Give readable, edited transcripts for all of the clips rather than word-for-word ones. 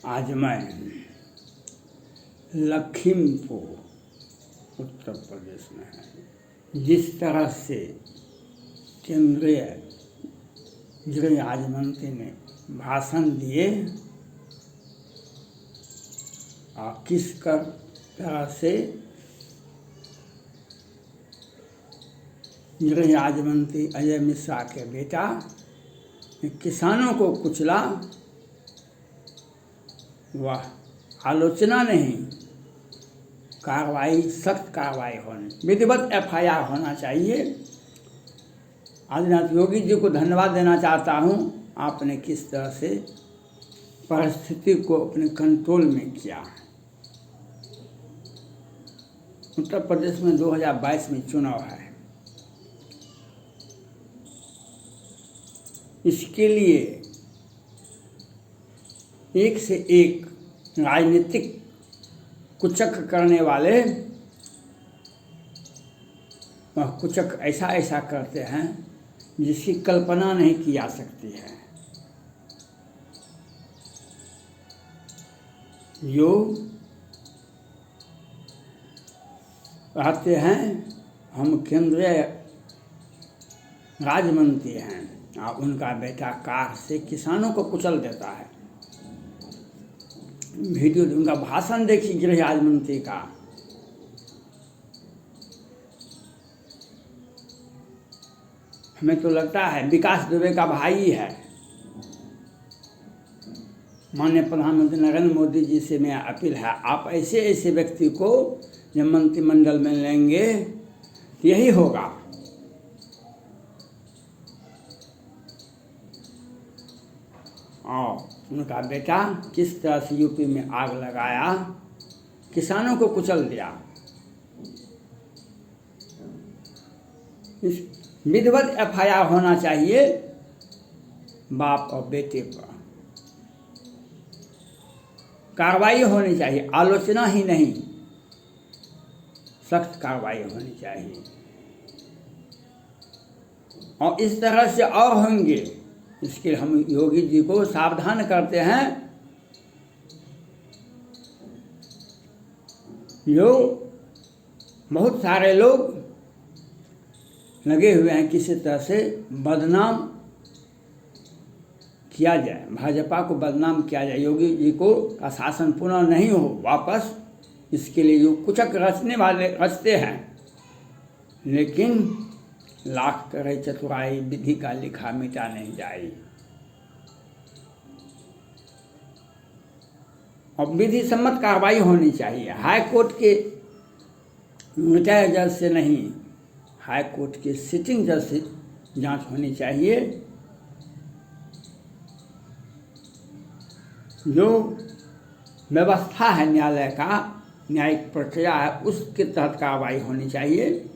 आज मैं लखीमपुर उत्तर प्रदेश में है। जिस तरह से केंद्रीय गृह राज्य मंत्री ने भाषण दिए और किस तरह से गृह राज्य मंत्री अजय मिश्रा के बेटा ने किसानों को कुचला, वह आलोचना नहीं, कार्रवाई, सख्त कार्रवाई होनी, विधिवत एफआईआर होना चाहिए। आदित्यनाथ योगी जी को धन्यवाद देना चाहता हूँ, आपने किस तरह से परिस्थिति को अपने कंट्रोल में किया। उत्तर प्रदेश में 2022 में चुनाव है, इसके लिए एक से एक राजनीतिक कुचक करने वाले वह कुचक ऐसा ऐसा करते हैं जिसकी कल्पना नहीं की जा सकती है। जो कहते हैं हम केंद्रीय राज्य मंत्री हैं और उनका बेटा कार से किसानों को कुचल देता है। वीडियो उनका भाषण देखिए गृह राज्य मंत्री का, हमें तो लगता है विकास दुबे का भाई है। माननीय प्रधानमंत्री नरेंद्र मोदी जी से मेरा अपील है, आप ऐसे ऐसे व्यक्ति को जब मंत्रिमंडल में लेंगे तो यही होगा। और उनका बेटा किस तरह से यूपी में आग लगाया, किसानों को कुचल दिया। इस विधिवत एफआईआर होना चाहिए बाप और बेटे पर, कार्रवाई होनी चाहिए, आलोचना ही नहीं, सख्त कार्रवाई होनी चाहिए। और इस तरह से और होंगे, इसके लिए हम योगी जी को सावधान करते हैं। जो बहुत सारे लोग लगे हुए हैं किसी तरह से बदनाम किया जाए, भाजपा को बदनाम किया जाए, योगी जी को का शासन पुनः नहीं हो वापस, इसके लिए जो कुचक रचने वाले रचते हैं। लेकिन लाख करे चतुराई, विधि का लिखा मिटा नहीं जाए। और विधि सम्मत कार्रवाई होनी चाहिए। हाई कोर्ट के रिटायर्ड जज से नहीं, हाई कोर्ट के सिटिंग जज से जांच होनी चाहिए। जो व्यवस्था है न्यायालय का, न्यायिक प्रक्रिया है, उसके तहत कार्रवाई होनी चाहिए।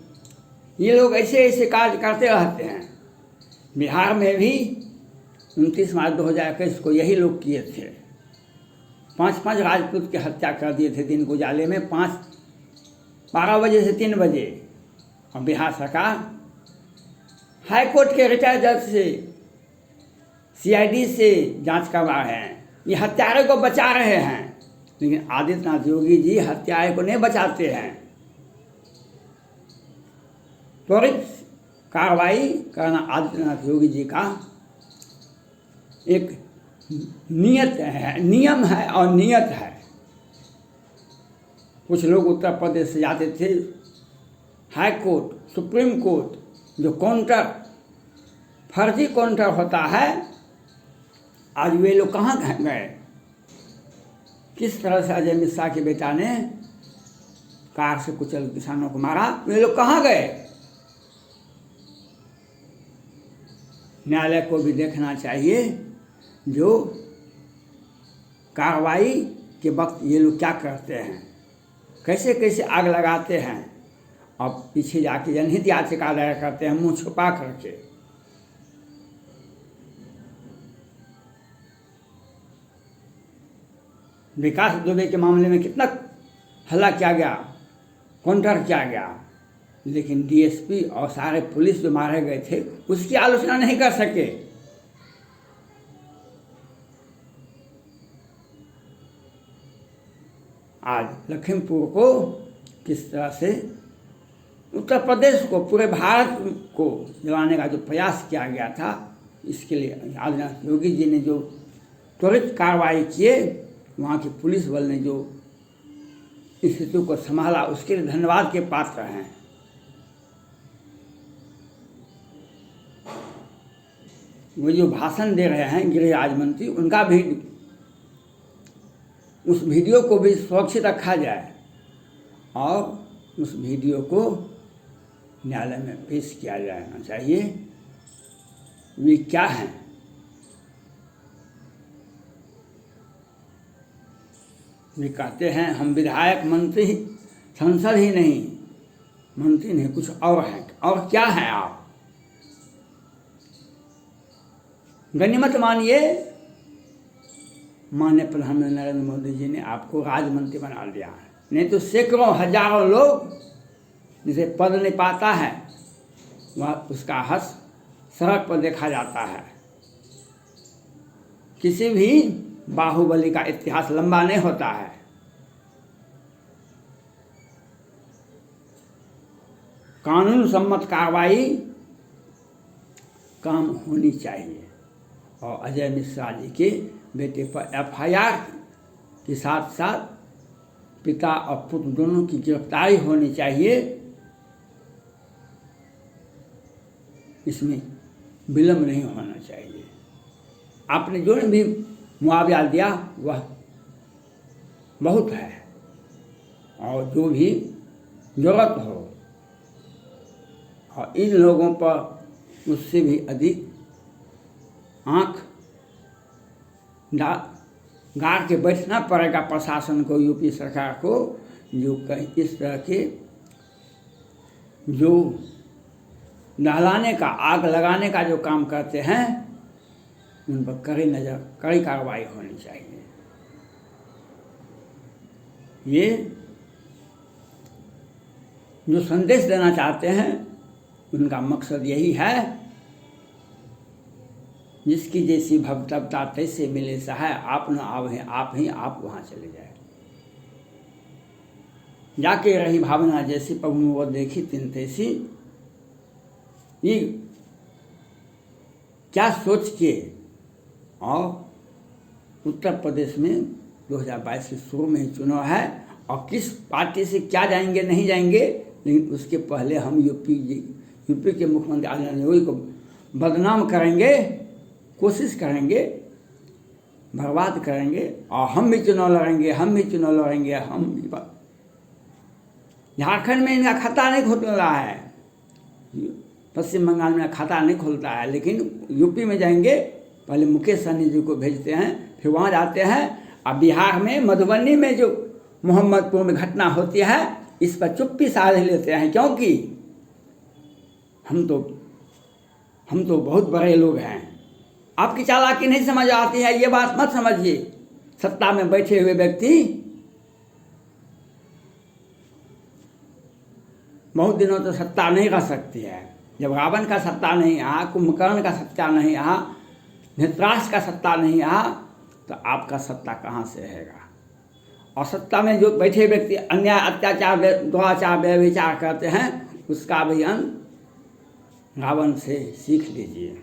ये लोग ऐसे ऐसे कार्य करते रहते हैं। बिहार में भी 29 मार्च 2021 को यही लोग किए थे। 5 राजपूत की हत्या कर दिए थे दिन उजाले में, 12 बजे से 3 बजे। और बिहार सरकार हाई कोर्ट के रिटायर्ड जज से, सीआईडी से जांच करवा रहे हैं। ये हत्यारे को बचा रहे हैं, लेकिन आदित्यनाथ योगी जी हत्यारे को नहीं बचाते हैं। त्वरित कार्रवाई करना आदित्यनाथ योगी जी का एक नियत है, नियम है और नियत है। कुछ लोग उत्तर प्रदेश से जाते थे हाई कोर्ट, सुप्रीम कोर्ट, जो काउंटर, फर्जी काउंटर होता है। आज वे लोग कहाँ गए? किस तरह से अजय मिश्रा के बेटा ने कार से कुचल किसानों को मारा, वे लोग कहाँ गए? न्यायालय को भी देखना चाहिए जो कार्रवाई के वक्त ये लोग क्या करते हैं, कैसे कैसे आग लगाते हैं और पीछे जाके जनहित याचिका दायर करते हैं मुंह छुपा करके। विकास दुबे के मामले में कितना हल्ला किया गया, काउंटर किया गया, लेकिन डीएसपी और सारे पुलिस जो मारे गए थे उसकी आलोचना नहीं कर सके। आज लखीमपुर को किस तरह से उत्तर प्रदेश को, पूरे भारत को जलाने का जो प्रयास किया गया था, इसके लिए आदिनाथ योगी जी ने जो त्वरित कार्रवाई किए, वहाँ की पुलिस बल ने जो स्थिति को संभाला, उसके लिए धन्यवाद के पात्र हैं। वो जो भाषण दे रहे हैं गृह राज्य मंत्री, उनका भी उस वीडियो को भी सुरक्षित रखा जाए और उस वीडियो को न्यायालय में पेश किया जाना चाहिए। वे क्या हैं? वे कहते हैं हम विधायक, मंत्री, सांसद ही नहीं, मंत्री नहीं, कुछ और हैं। और क्या हैं आप? गनीमत मानिए, माननीय प्रधानमंत्री नरेंद्र मोदी जी ने आपको राज्य मंत्री बना दिया है, नहीं तो सैकड़ों हजारों लोग जिसे पद नहीं पाता है, वह उसका हर्ष सड़क पर देखा जाता है। किसी भी बाहुबली का इतिहास लंबा नहीं होता है। कानून सम्मत कार्रवाई काम होनी चाहिए और अजय मिश्रा जी के बेटे पर एफआईआर के साथ साथ पिता और पुत्र दोनों की गिरफ्तारी होनी चाहिए। इसमें विलंब नहीं होना चाहिए। आपने जो भी मुआवजा दिया वह बहुत है और जो भी जरूरत हो, और इन लोगों पर उससे भी अधिक आँख गाड़ के बैठना पड़ेगा प्रशासन को, यूपी सरकार को, जो कहीं इस तरह के जो नहलाने का, आग लगाने का जो काम करते हैं, उन पर कड़ी कार्रवाई होनी चाहिए। ये जो संदेश देना चाहते हैं, उनका मकसद यही है, जिसकी जैसी भवतवता तैसे मिले सहाय, आप न आवे आप ही आप वहाँ चले जाए। जाके रही भावना जैसी, प्रभु वो देखी तिन तैसी। ये क्या सोच के और उत्तर प्रदेश में 2022 के शुरू में ही चुनाव है, और किस पार्टी से क्या जाएंगे नहीं जाएंगे, लेकिन उसके पहले हम यूपी के मुख्यमंत्री आदिनाथ योगी को बदनाम करेंगे, कोशिश करेंगे, बर्बाद करेंगे, और हम भी चुनाव लड़ेंगे, हम भी चुनाव लड़ेंगे, हम भी। झारखंड में इनका खाता नहीं खुल रहा है, पश्चिम बंगाल में खाता नहीं खुलता है, लेकिन यूपी में जाएंगे, पहले मुकेश सहनी जी को भेजते हैं, फिर वहाँ जाते हैं। अब बिहार में मधुबनी में जो मोहम्मदपुर में घटना होती है, इस पर चुप्पी साध लेते हैं, क्योंकि हम तो बहुत बड़े लोग हैं। आपकी चालाकी नहीं समझ आती है, ये बात मत समझिए। सत्ता में बैठे हुए व्यक्ति बहुत दिनों तो सत्ता नहीं रह सकती है। जब रावण का सत्ता नहीं रहा, कुंभकर्ण का सत्ता नहीं रहा, धृतराष्ट्र का सत्ता नहीं रहा, तो आपका सत्ता कहाँ से रहेगा? और सत्ता में जो बैठे व्यक्ति अन्याय, अत्याचार, दुराचार, व्यभिचार करते हैं, उसका भी अंत रावण से सीख लीजिए।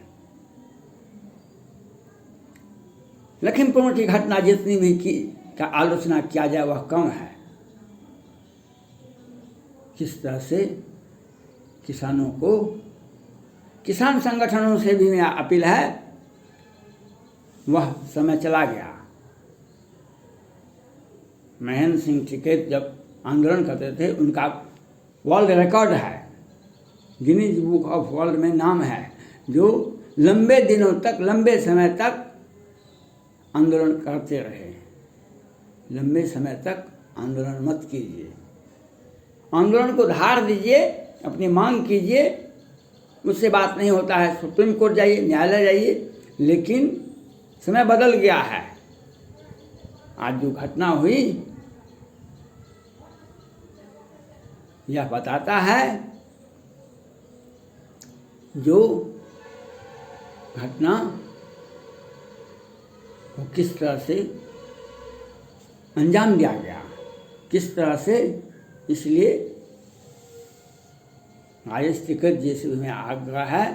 लखीमपुर की घटना जितनी भी का आलोचना किया जाए वह कम है। किस तरह से किसानों को, किसान संगठनों से भी मेरा अपील है, वह समय चला गया। महेंद्र सिंह टिकैत जब आंदोलन करते थे, उनका वर्ल्ड रिकॉर्ड है, गिनीज बुक ऑफ वर्ल्ड में नाम है, जो लंबे दिनों तक, लंबे समय तक आंदोलन करते रहे। लंबे समय तक आंदोलन मत कीजिए, आंदोलन को धार दीजिए, अपनी मांग कीजिए, उससे बात नहीं होता है। सुप्रीम कोर्ट जाइए, न्यायालय जाइए, लेकिन समय बदल गया है। आज जो घटना हुई यह बताता है जो घटना वो किस तरह से अंजाम दिया गया। किस तरह से, इसलिए राजस्थिकृत जैसे में आग्रह है,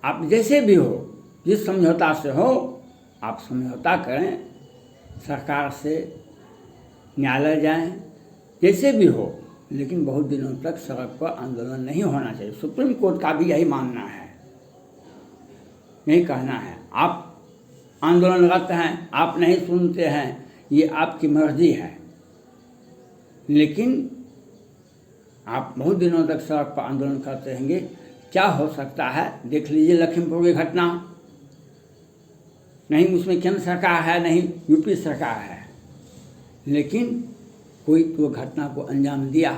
आप जैसे भी हो, जिस समझौता से हो आप समझौता करें, सरकार से न्यायालय जाएं, जैसे भी हो, लेकिन बहुत दिनों तक सड़क पर आंदोलन नहीं होना चाहिए। सुप्रीम कोर्ट का भी यही मानना है, यही कहना है। आप आंदोलनरत हैं, आप नहीं सुनते हैं, ये आपकी मर्जी है, लेकिन आप बहुत दिनों तक सड़क पर आंदोलन करते रहेंगे, क्या हो सकता है? देख लीजिए लखीमपुर की घटना, नहीं उसमें केंद्र सरकार है, नहीं यूपी सरकार है, लेकिन कोई तो घटना को अंजाम दिया,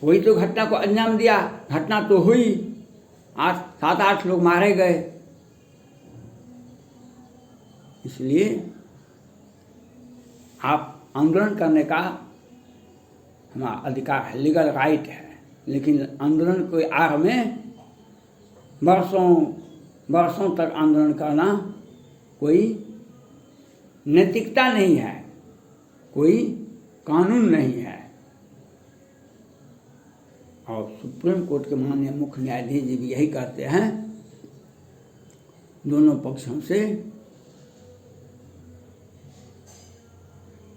कोई तो घटना को अंजाम दिया। घटना तो हुई, 7-8 लोग मारे गए। इसलिए आप आंदोलन करने का हमारा अधिकार है, लीगल राइट है, लेकिन आंदोलन को आड़ में वर्षों तक आंदोलन करना कोई नैतिकता नहीं है, कोई कानून नहीं है। और सुप्रीम कोर्ट के माननीय मुख्य न्यायाधीश जी भी यही कहते हैं, दोनों पक्षों से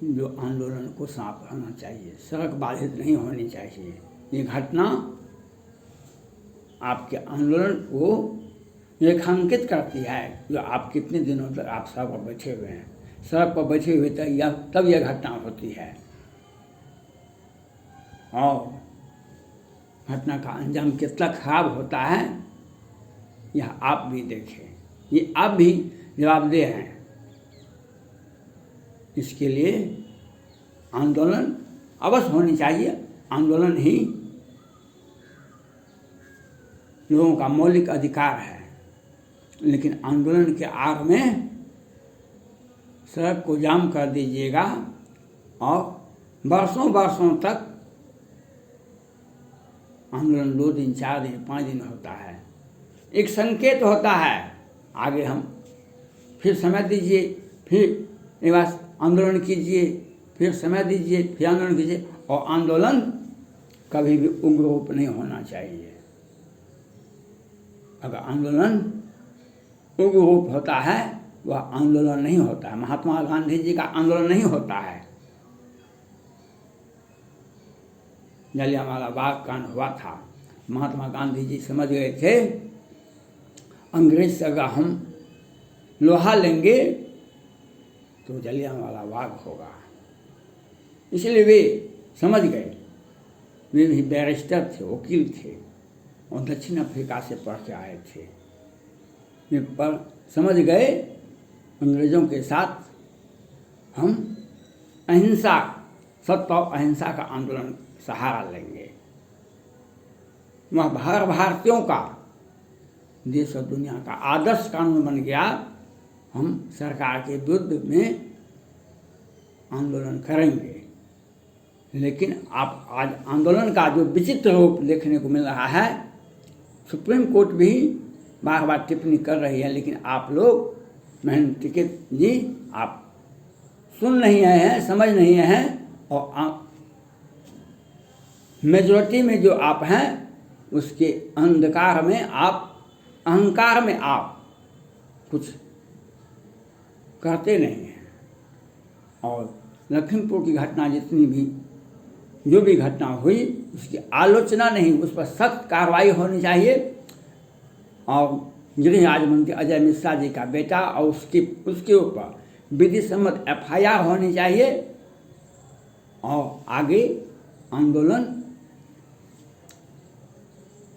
जो आंदोलन को साफ रहना चाहिए, सड़क बाधित नहीं होनी चाहिए। ये घटना आपके आंदोलन को रेखांकित करती है, जो आप कितने दिनों तक आप सड़क पर बैठे हुए हैं, सड़क पर बैठे हुए तब यह घटना होती है, और घटना का अंजाम कितना खराब होता है यह आप भी देखें, ये आप भी जवाबदेह हैं। इसके लिए आंदोलन अवश्य होनी चाहिए, आंदोलन ही लोगों का मौलिक अधिकार है, लेकिन आंदोलन के आड़ में सड़क को जाम कर दीजिएगा और वर्षों तक आंदोलन 2 दिन 4 दिन 5 दिन होता है, एक संकेत होता है, आगे हम फिर समय दीजिए, फिर एक बार आंदोलन कीजिए, फिर समय दीजिए, फिर आंदोलन कीजिए, और आंदोलन कभी भी उग्र रूप नहीं होना चाहिए। अगर आंदोलन उग्र रूप होता है वह आंदोलन नहीं होता है। महात्मा गांधी जी का आंदोलन नहीं होता है। जलियांवाला बाग कांड हुआ था, महात्मा गांधी जी समझ गए थे अंग्रेज से अगर हम लोहा लेंगे तो जलियांवाला बाग होगा, इसलिए वे समझ गए। वे भी बैरिस्टर थे, वकील थे, और दक्षिण अफ्रीका से पढ़ के आए थे। वे पर समझ गए अंग्रेज़ों के साथ हम अहिंसा, सत्य और अहिंसा का आंदोलन सहारा लेंगे। वह हर भारतीयों का, देश और दुनिया का आदर्श कानून बन गया। हम सरकार के विरुद्ध में आंदोलन करेंगे, लेकिन आप आज आंदोलन का जो विचित्र रूप देखने को मिल रहा है, सुप्रीम कोर्ट भी बार बार टिप्पणी कर रही है, लेकिन आप लोग टिकैत जी आप सुन नहीं आए हैं, समझ नहीं आए हैं, और आप मेजॉरिटी में जो आप हैं उसके अंधकार में, आप अहंकार में आप कुछ करते नहीं हैं। और लखीमपुर की घटना जितनी भी जो भी घटना हुई उसकी आलोचना नहीं, उस पर सख्त कार्रवाई होनी चाहिए। और गृह राज्य मंत्री अजय मिश्रा जी का बेटा और उसके ऊपर विधि सम्मत FIR होनी चाहिए, और आगे आंदोलन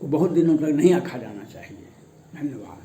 को बहुत दिनों तक नहीं रखा जाना चाहिए। धन्यवाद।